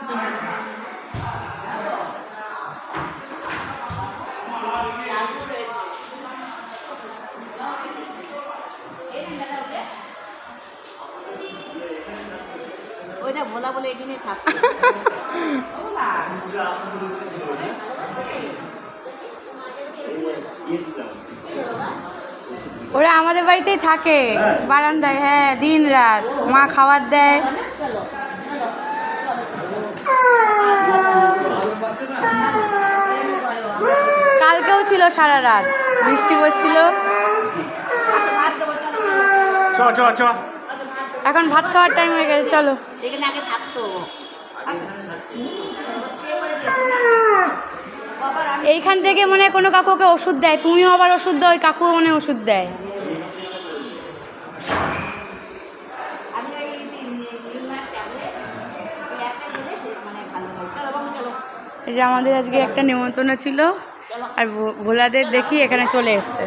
ওইটা ভোলা বলে এখানে থাকতো। ওরা আমাদের বাড়িতেই থাকে বারান্দায়, হ্যাঁ, দিন রাত মা খাবার দেয়। কালকেও ছিল সারা রাত, বৃষ্টি পড়ছিল। এখন ভাত খাওয়ার টাইম হয়ে গেছে, চলো। এখানে আগে থাকতো। এইখান থেকে মনে হয় কোনো কাকুকে ওষুধ দেয়, তুমিও আবার ওষুধ দাও, ওই কাকুও মনে হয় ওষুধ দেয়। এই যে আমাদের আজকে একটা নিমন্ত্রণ ছিল, আর ভোলাদের দেখি এখানে চলে এসছে।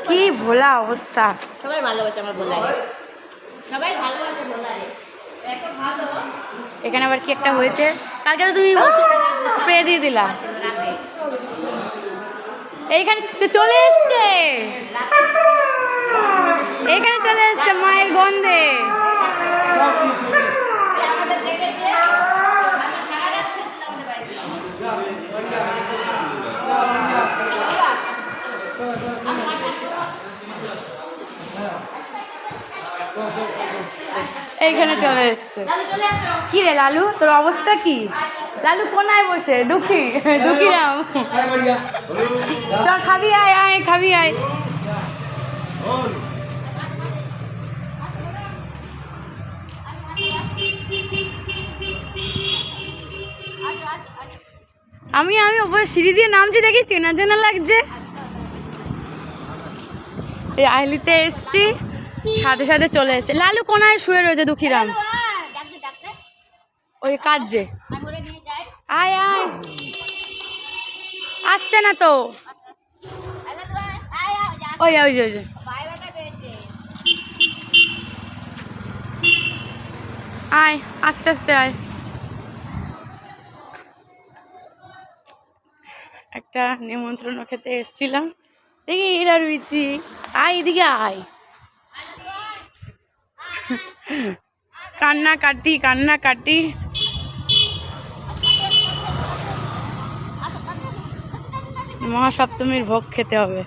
কি ভোলা অবস্থা! সবাই ভালোবাসে আমার ভোলারে, সবাই ভালোবাসে ভোলারে। এখানে আবার কি একটা হয়েছে, কালকে তো তুমি স্প্রে দিয়ে দিলা। এইখানে চলে এসছে, এখানে চলে এসছে মায়ের গন্ধে। এইখানে চলে এসছে। কি রে লালু, তোর অবস্থা কি? লালু কোনায় বসে দুঃখী দুঃখীরাম। চল খাবি, আয় আয় খাবি আয়। আমি ওপরে সিঁড়ি দিয়ে নামছি, দেখি চেনা চেনা লাগছে। এই আইলিতে এসছি, সাথে সাথে চলে এসছে। লালু কোনায় শুয়ে রয়েছে দুঃখীরাম, ওই কাজে। আয় আয়, আসছে না তো। ওই ওই যে আয়, আস্তে আস্তে আয়। একটা নিমন্ত্রণ খেতে এসছিলাম, দেখি এরা রুইছি। আয় এদিকে আয়। কান্নাকাটি মহাসপ্তমীর ভোগ খেতে হবে।